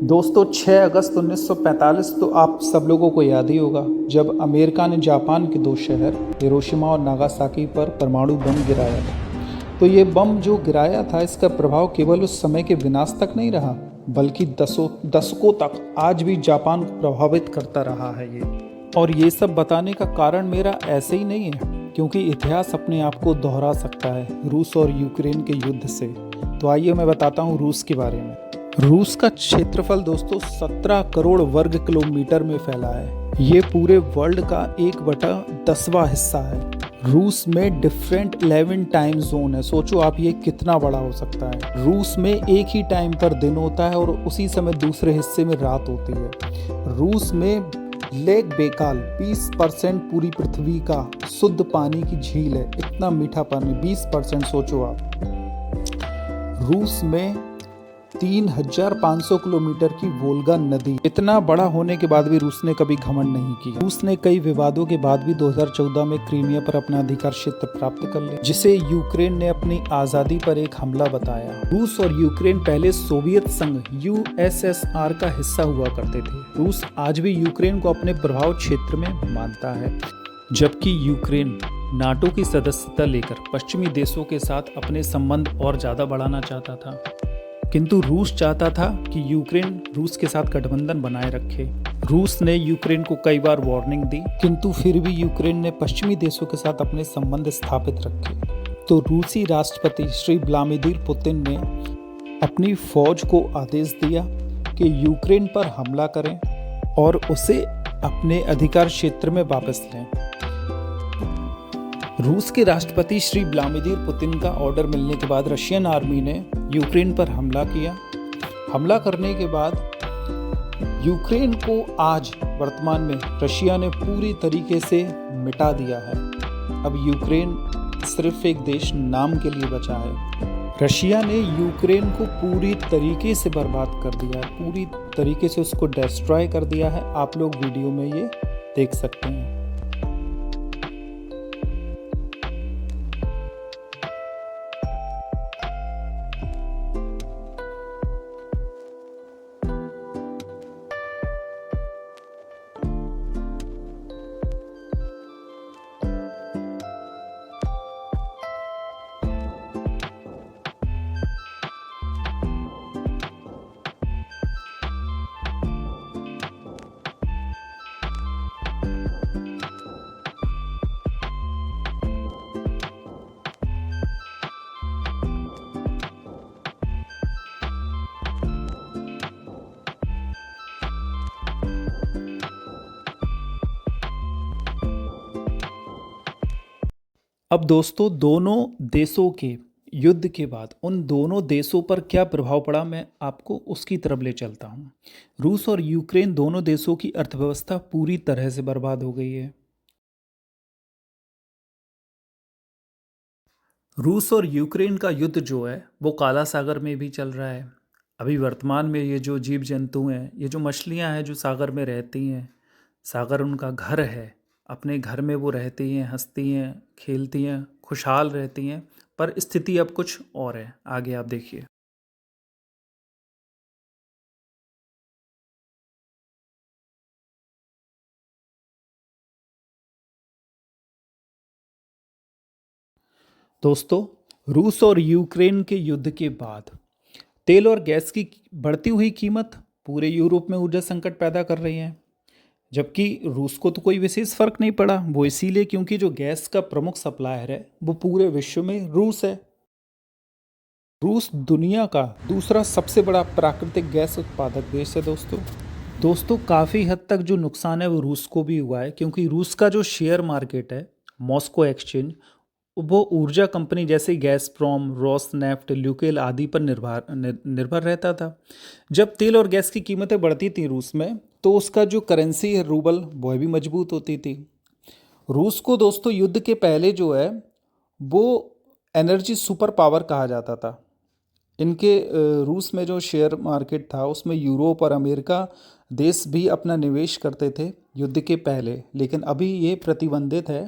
दोस्तों 6 अगस्त 1945 तो आप सब लोगों को याद ही होगा, जब अमेरिका ने जापान के दो शहर हिरोशिमा और नागासाकी पर परमाणु बम गिराया था। तो ये बम जो गिराया था, इसका प्रभाव केवल उस समय के विनाश तक नहीं रहा, बल्कि दशकों तक आज भी जापान को प्रभावित करता रहा है ये। और ये सब बताने का कारण मेरा ऐसे ही नहीं है, क्योंकि इतिहास अपने आप को दोहरा सकता है रूस और यूक्रेन के युद्ध से। तो आइए मैं बताता हूँ रूस के बारे में। रूस का क्षेत्रफल दोस्तों 17 करोड़ वर्ग किलोमीटर में फैला है। ये पूरे वर्ल्ड का 1/10वां हिस्सा है। रूस में डिफरेंट 11 टाइम जोन है। सोचो आप, ये कितना बड़ा हो सकता है। रूस में एक ही टाइम पर दिन होता है और उसी समय दूसरे हिस्से में रात होती है। रूस में लेक बेकाल 20% पूरी पृथ्वी का शुद्ध पानी की झील है। इतना मीठा पानी 20%, सोचो आप। रूस में 3500 किलोमीटर की वोल्गा नदी। इतना बड़ा होने के बाद भी रूस ने कभी घमंड नहीं किया। रूस ने कई विवादों के बाद भी 2014 में क्रीमिया पर अपना अधिकार क्षेत्र प्राप्त कर लिया, जिसे यूक्रेन ने अपनी आजादी पर एक हमला बताया। रूस और यूक्रेन पहले सोवियत संघ USSR का हिस्सा हुआ करते थे। रूस आज भी यूक्रेन को अपने प्रभाव क्षेत्र में मानता है, जबकि यूक्रेन नाटो की सदस्यता लेकर पश्चिमी देशों के साथ अपने संबंध और ज्यादा बढ़ाना चाहता था। किंतु रूस चाहता था कि यूक्रेन रूस के साथ गठबंधन बनाए रखे। रूस ने यूक्रेन को कई बार वार्निंग दी, किंतु फिर भी यूक्रेन ने पश्चिमी देशों के साथ अपने संबंध स्थापित रखे। तो रूसी राष्ट्रपति श्री व्लादिमीर पुतिन ने अपनी फौज को आदेश दिया कि यूक्रेन पर हमला करें और उसे अपने अधिकार क्षेत्र में वापस लें। रूस के राष्ट्रपति श्री व्लादिमीर पुतिन का ऑर्डर मिलने के बाद रशियन आर्मी ने यूक्रेन पर हमला किया। हमला करने के बाद यूक्रेन को आज वर्तमान में रशिया ने पूरी तरीके से मिटा दिया है। अब यूक्रेन सिर्फ एक देश नाम के लिए बचा है। रशिया ने यूक्रेन को पूरी तरीके से बर्बाद कर दिया है, पूरी तरीके से उसको डिस्ट्रॉय कर दिया है। आप लोग वीडियो में ये देख सकते हैं। अब दोस्तों, दोनों देशों के युद्ध के बाद उन दोनों देशों पर क्या प्रभाव पड़ा, मैं आपको उसकी तरफ ले चलता हूँ। रूस और यूक्रेन दोनों देशों की अर्थव्यवस्था पूरी तरह से बर्बाद हो गई है। रूस और यूक्रेन का युद्ध जो है वो काला सागर में भी चल रहा है। अभी वर्तमान में ये जो जीव जंतु हैं, ये जो मछलियां हैं जो सागर में रहती हैं, सागर उनका घर है। अपने घर में वो रहती हैं, हंसती हैं, खेलती हैं, खुशहाल रहती हैं। पर स्थिति अब कुछ और है। आगे आप देखिए। दोस्तों, रूस और यूक्रेन के युद्ध के बाद तेल और गैस की बढ़ती हुई कीमत पूरे यूरोप में ऊर्जा संकट पैदा कर रही है। जबकि रूस को तो कोई विशेष फर्क नहीं पड़ा, वो इसीलिए क्योंकि जो गैस का प्रमुख सप्लायर है वो पूरे विश्व में रूस है। रूस दुनिया का दूसरा सबसे बड़ा प्राकृतिक गैस उत्पादक देश है। दोस्तों काफ़ी हद तक जो नुकसान है वो रूस को भी हुआ है, क्योंकि रूस का जो शेयर मार्केट है, मॉस्को एक्सचेंज, वो ऊर्जा कंपनी जैसे गैसप्रोम, रोसनेफ्ट, ल्यूकेल आदि पर निर्भर रहता था। जब तेल और गैस की कीमतें बढ़ती थी रूस में, तो उसका जो करेंसी है रूबल, वह भी मजबूत होती थी। रूस को दोस्तों युद्ध के पहले जो है वो एनर्जी सुपर पावर कहा जाता था। इनके रूस में जो शेयर मार्केट था उसमें यूरोप और अमेरिका देश भी अपना निवेश करते थे युद्ध के पहले, लेकिन अभी ये प्रतिबंधित है।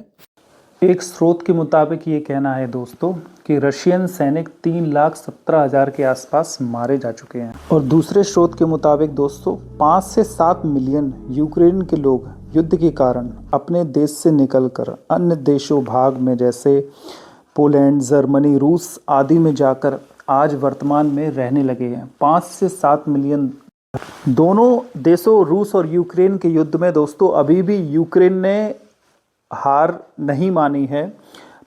एक स्रोत के मुताबिक ये कहना है दोस्तों कि रशियन सैनिक 3,17,000 के आसपास मारे जा चुके हैं। और दूसरे स्रोत के मुताबिक दोस्तों 5 से 7 मिलियन यूक्रेन के लोग युद्ध के कारण अपने देश से निकलकर अन्य देशों भाग में जैसे पोलैंड, जर्मनी, रूस आदि में जाकर आज वर्तमान में रहने लगे हैं। 5 से 7 मिलियन। दोनों देशों रूस और यूक्रेन के युद्ध में दोस्तों अभी भी यूक्रेन ने हार नहीं मानी है।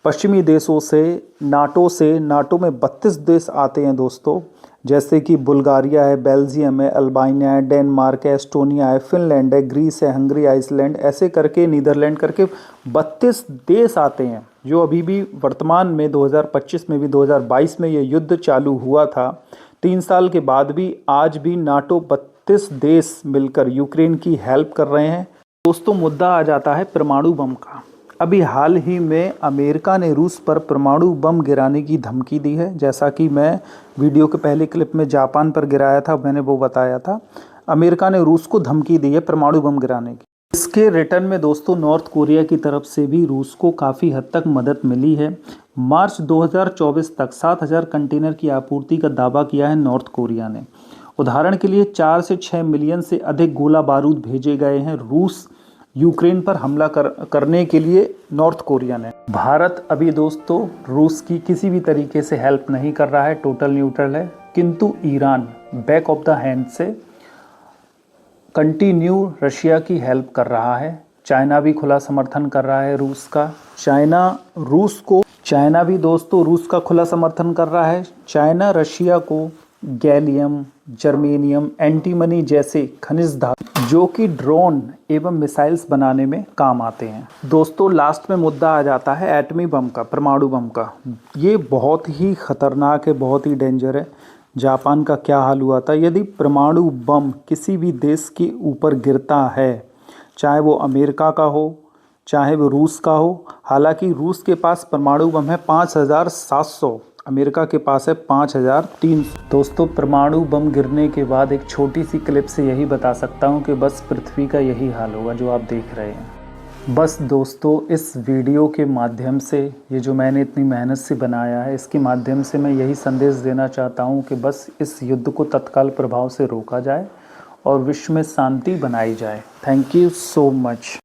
पश्चिमी देशों से, नाटो में 32 देश आते हैं दोस्तों, जैसे कि बुल्गारिया है, बेल्जियम है, अल्बानिया है, डेनमार्क है, एस्टोनिया है, फिनलैंड है, ग्रीस है, हंगरी, आइसलैंड, ऐसे करके नीदरलैंड करके 32 देश आते हैं जो अभी भी वर्तमान में 2025 में भी 2022 में ये युद्ध चालू हुआ था। 3 साल के बाद भी आज भी नाटो 32 देश मिलकर यूक्रेन की हेल्प कर रहे हैं। दोस्तों मुद्दा आ जाता है परमाणु बम का। अभी हाल ही में अमेरिका ने रूस पर परमाणु बम गिराने की धमकी दी है। जैसा कि मैं वीडियो के पहले क्लिप में जापान पर गिराया था, मैंने वो बताया था। अमेरिका ने रूस को धमकी दी है परमाणु बम गिराने की। इसके रिटर्न में दोस्तों नॉर्थ कोरिया की तरफ से भी रूस को काफ़ी हद तक मदद मिली है। मार्च 2024 तक 7,000 कंटेनर की आपूर्ति का दावा किया है नॉर्थ कोरिया ने। उदाहरण के लिए 4 से 6 मिलियन से अधिक गोला बारूद भेजे गए हैं रूस यूक्रेन पर हमला करने के लिए नॉर्थ कोरिया ने। भारत अभी दोस्तों रूस की किसी भी तरीके से हेल्प नहीं कर रहा है, टोटल न्यूट्रल है। किंतु Iran back of the hand से कंटिन्यू रशिया की हेल्प कर रहा है। चाइना भी खुला समर्थन कर रहा है रूस का। चाइना भी दोस्तों रूस का खुला समर्थन कर रहा है। चाइना रशिया को गैलियम, जर्मेनियम, एंटीमनी जैसे खनिज धातु जो कि ड्रोन एवं मिसाइल्स बनाने में काम आते हैं। दोस्तों लास्ट में मुद्दा आ जाता है एटमी बम का, परमाणु बम का। ये बहुत ही खतरनाक है, बहुत ही डेंजर है। जापान का क्या हाल हुआ था। यदि परमाणु बम किसी भी देश के ऊपर गिरता है, चाहे वो अमेरिका का हो, चाहे वो रूस का हो। हालांकि रूस के पास परमाणु बम है 5,700, अमेरिका के पास है 5,300। दोस्तों परमाणु बम गिरने के बाद एक छोटी सी क्लिप से यही बता सकता हूँ कि बस पृथ्वी का यही हाल होगा जो आप देख रहे हैं। बस दोस्तों इस वीडियो के माध्यम से, ये जो मैंने इतनी मेहनत से बनाया है, इसके माध्यम से मैं यही संदेश देना चाहता हूँ कि बस इस युद्ध को तत्काल प्रभाव से रोका जाए और विश्व में शांति बनाई जाए। Thank you so much.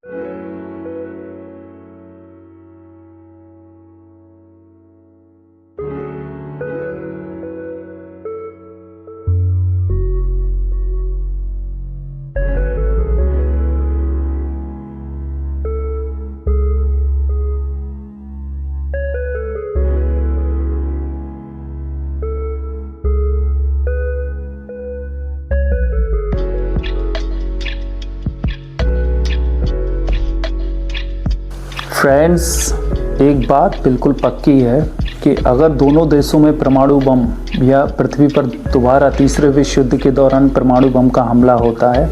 Friends एक बात बिल्कुल पक्की है कि अगर दोनों देशों में परमाणु बम या पृथ्वी पर दोबारा तीसरे विश्व युद्ध के दौरान परमाणु बम का हमला होता है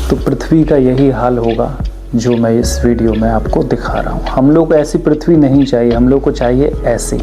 तो पृथ्वी का यही हाल होगा जो मैं इस वीडियो में आपको दिखा रहा हूँ। हम लोग को ऐसी पृथ्वी नहीं चाहिए, हम लोग को चाहिए ऐसी।